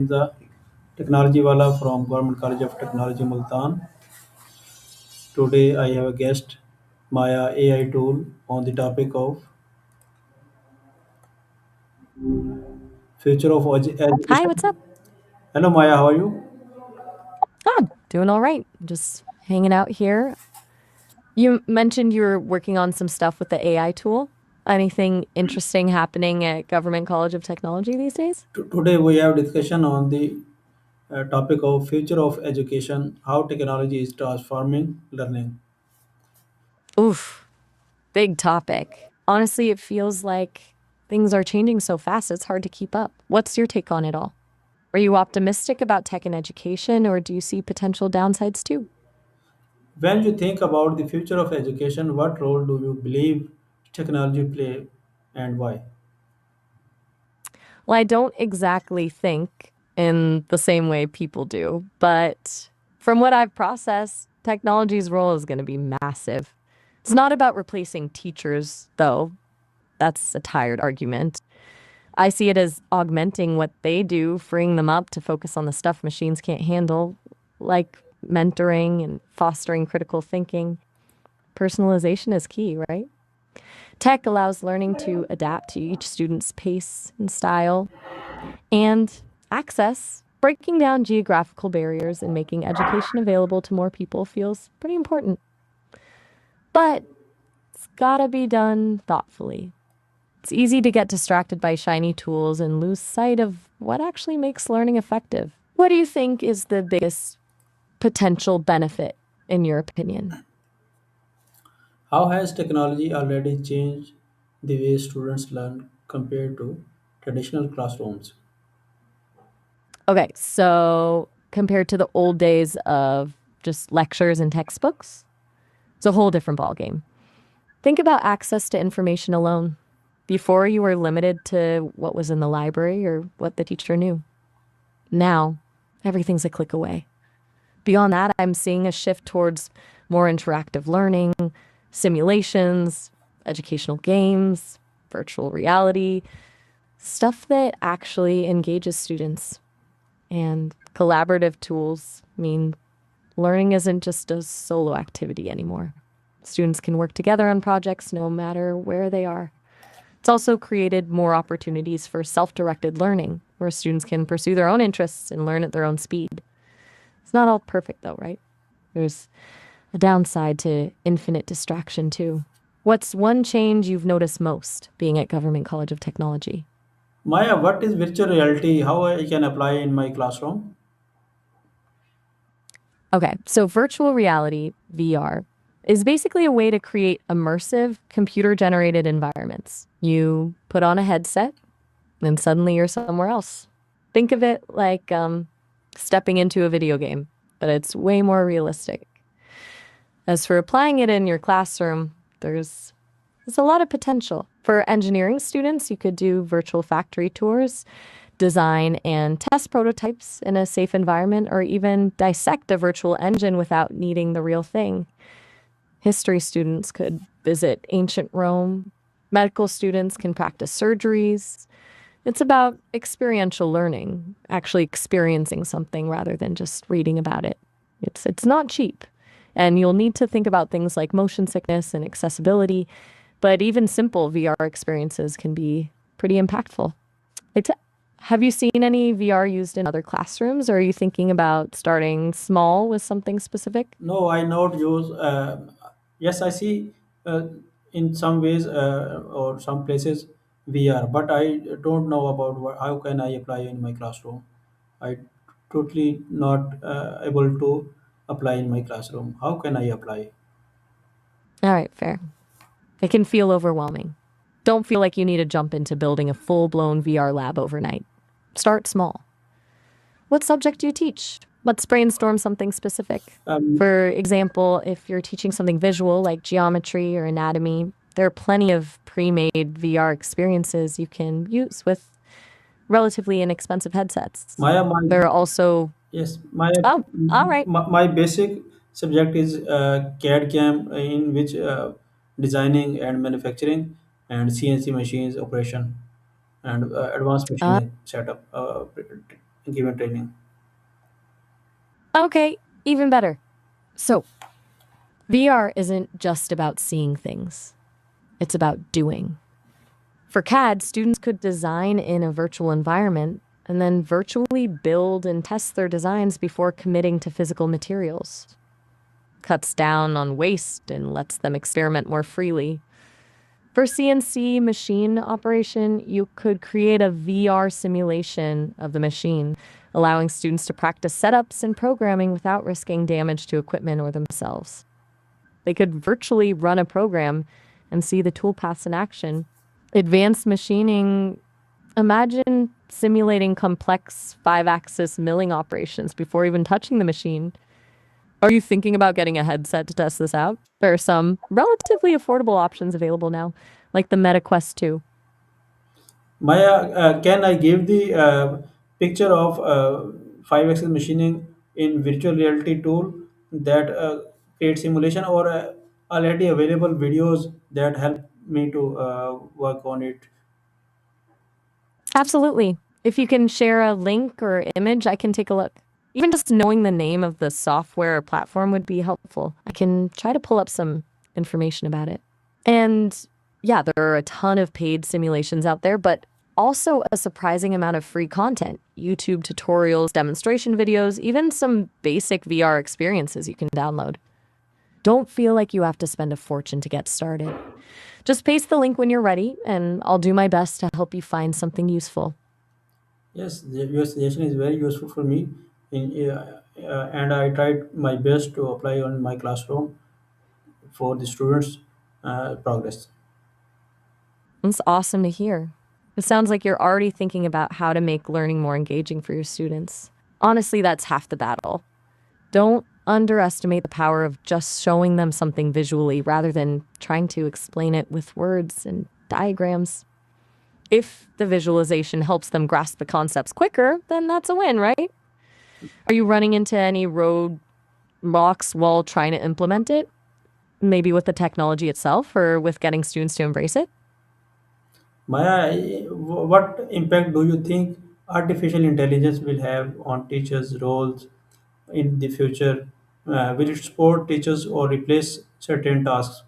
the EducationWala from Government College of Technology, Multan. Today I have a guest, Maya AI tool, on the topic of future of Hi, what's education. up? Hello, Maya. How are you? Oh, doing all right. Just hanging out here. You mentioned you were working on some stuff with the AI tool. Anything interesting happening at Government College of Technology these days? Today we have discussion on the topic of future of education, how technology is transforming learning. Oof, big topic. Honestly, it feels like things are changing so fast, it's hard to keep up. What's your take on it all? Are you optimistic about tech and education, or do you see potential downsides too? When you think about the future of education, what role do you believe technology play and why? Well, I don't exactly think in the same way people do, but from what I've processed, technology's role is going to be massive. It's not about replacing teachers, though. That's a tired argument. I see it as augmenting what they do, freeing them up to focus on the stuff machines can't handle, like mentoring and fostering critical thinking. Personalization is key, right? Tech allows learning to adapt to each student's pace and style, and access. Breaking down geographical barriers and making education available to more people feels pretty important. But it's gotta be done thoughtfully. It's easy to get distracted by shiny tools and lose sight of what actually makes learning effective. What do you think is the biggest potential benefit, in your opinion? How has technology already changed the way students learn compared to traditional classrooms? Okay, so compared to the old days of just lectures and textbooks, it's a whole different ballgame. Think about access to information alone. Before, you were limited to what was in the library or what the teacher knew. Now, everything's a click away. Beyond that, I'm seeing a shift towards more interactive learning, simulations, educational games, virtual reality, stuff that actually engages students. And collaborative tools mean learning isn't just a solo activity anymore. Students can work together on projects no matter where they are. It's also created more opportunities for self directed learning, where students can pursue their own interests and learn at their own speed. It's not all perfect, though, right? There's a downside to infinite distraction, too. What's one change you've noticed most being at Government College of Technology? Maya, what is virtual reality? How I can apply in my classroom? Okay, so virtual reality, VR, is basically a way to create immersive computer generated environments. You put on a headset, and suddenly you're somewhere else. Think of it like stepping into a video game, but it's way more realistic. As for applying it in your classroom, there's a lot of potential. For engineering students, you could do virtual factory tours, design and test prototypes in a safe environment, or even dissect a virtual engine without needing the real thing. History students could visit ancient Rome. Medical students can practice surgeries. It's about experiential learning, actually experiencing something rather than just reading about it. It's not cheap. And you'll need to think about things like motion sickness and accessibility, but even simple VR experiences can be pretty impactful. It's, have you seen any VR used in other classrooms, or are you thinking about starting small with something specific? No, I not use. Yes, I see in some ways or some places VR, but I don't know about how can I apply in my classroom. I totally not able to apply in my classroom. How can I apply? All right, fair. It can feel overwhelming. Don't feel like you need to jump into building a full blown VR lab overnight. Start small. What subject do you teach? Let's brainstorm something specific. Um, For example, if you're teaching something visual like geometry or anatomy, there are plenty of pre made VR experiences you can use with relatively inexpensive headsets. Maya, my There are also, yes, my oh, all right. my basic subject is CAD CAM in which designing and manufacturing and CNC machines operation and advanced Uh, machining setup. given training. Okay, even better. So, VR isn't just about seeing things, it's about doing. For CAD, students could design in a virtual environment and then virtually build and test their designs before committing to physical materials. Cuts down on waste and lets them experiment more freely. For CNC machine operation, you could create a VR simulation of the machine, allowing students to practice setups and programming without risking damage to equipment or themselves. They could virtually run a program and see the toolpaths in action. Advanced machining, imagine simulating complex 5-axis milling operations before even touching the machine. Are you thinking about getting a headset to test this out? There are some relatively affordable options available now, like the Meta Quest 2. Maya, can I give the picture of 5-axis machining in virtual reality tool that create simulation, or already available videos that help me to work on it? Absolutely. If you can share a link or image, I can take a look. Even just knowing the name of the software or platform would be helpful. I can try to pull up some information about it. And yeah, there are a ton of paid simulations out there, but also a surprising amount of free content YouTube tutorials, demonstration videos, even some basic VR experiences you can download. Don't feel like you have to spend a fortune to get started. Just paste the link when you're ready, and I'll do my best to help you find something useful. Yes, your suggestion is very useful for me, and I tried my best to apply on my classroom for the students' progress. It's awesome to hear. It sounds like you're already thinking about how to make learning more engaging for your students. Honestly, that's half the battle. Don't underestimate the power of just showing them something visually rather than trying to explain it with words and diagrams. If the visualization helps them grasp the concepts quicker, then that's a win, right? Are you running into any roadblocks while trying to implement it? Maybe with the technology itself or with getting students to embrace it? Maya, what impact do you think artificial intelligence will have on teachers' roles in the future? Will it support teachers or replace certain tasks?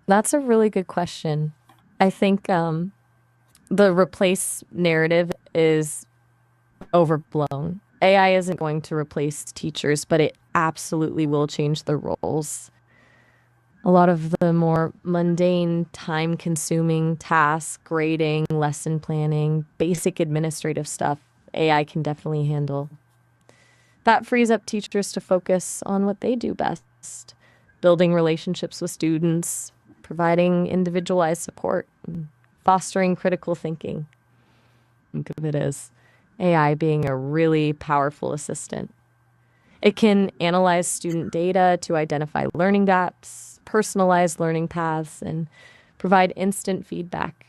That's a really good question. I think the replace narrative is overblown. AI isn't going to replace teachers, but it absolutely will change the roles. A lot of the more mundane, time consuming tasks, grading, lesson planning, basic administrative stuff, AI can definitely handle. That frees up teachers to focus on what they do best, building relationships with students, providing individualized support, and fostering critical thinking. Think of it as AI being a really powerful assistant. It can analyze student data to identify learning gaps, personalize learning paths, and provide instant feedback.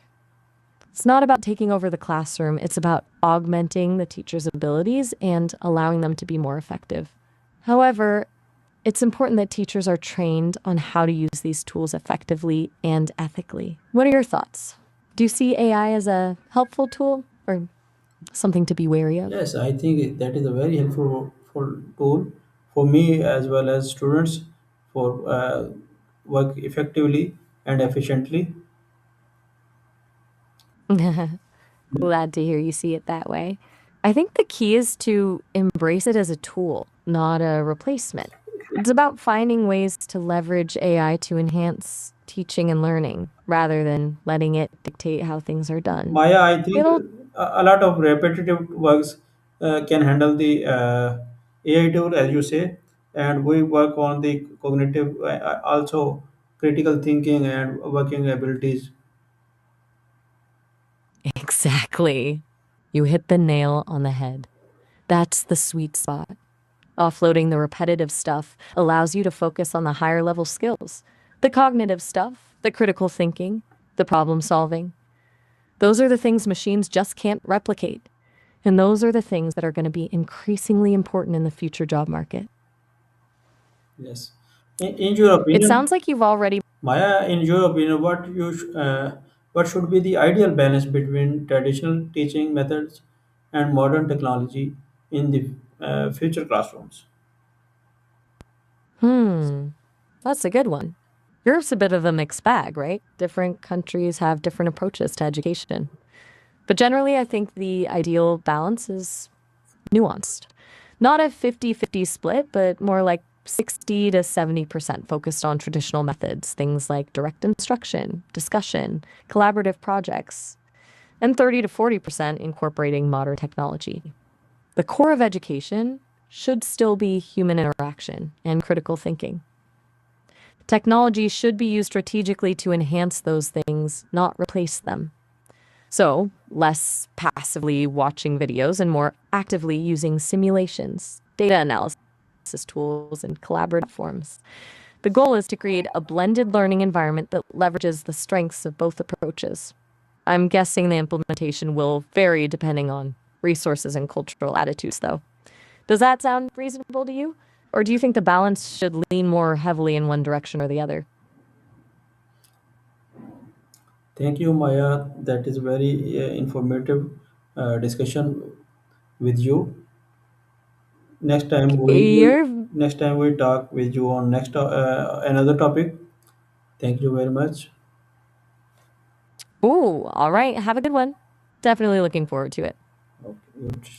It's not about taking over the classroom, it's about augmenting the teacher's abilities and allowing them to be more effective. However, it's important that teachers are trained on how to use these tools effectively and ethically. What are your thoughts? Do you see AI as a helpful tool or something to be wary of? Yes, I think that is a very helpful tool for me as well as students for work effectively and efficiently. Glad to hear you see it that way. I think the key is to embrace it as a tool, not a replacement. It's about finding ways to leverage AI to enhance teaching and learning rather than letting it dictate how things are done. Maya, I think It'll a lot of repetitive works can handle the AI tool, as you say, and we work on the cognitive, also critical thinking and working abilities. exactly. You hit the nail on the head. That's the sweet spot. Offloading the repetitive stuff allows you to focus on the higher level skills, the cognitive stuff, the critical thinking, the problem solving. Those are the things machines just can't replicate. And those are the things that are going to be increasingly important in the future job market. Yes. In your It opinion, sounds like you've already. Maya, in your opinion, what should be the ideal balance between traditional teaching methods and modern technology in the future classrooms. Hmm, that's a good one. Europe's a bit of a mixed bag, right? Different countries have different approaches to education. But generally, I think the ideal balance is nuanced. Not a 50-50 split, but more like 60 to 70% focused on traditional methods, things like direct instruction, discussion, collaborative projects, and 30 to 40% incorporating modern technology. The core of education should still be human interaction and critical thinking. Technology should be used strategically to enhance those things, not replace them. So, less passively watching videos and more actively using simulations, data analysis tools, and collaborative forms. The goal is to create a blended learning environment that leverages the strengths of both approaches. I'm guessing the implementation will vary depending on resources and cultural attitudes, though. Does that sound reasonable to you? Or do you think the balance should lean more heavily in one direction or the other? Thank you, Maya. That is very informative discussion with you. Next time we will You're. next time we talk with you on next another topic. Thank you very much. Ooh, all right. Have a good one. Definitely looking forward to it. Okay, good.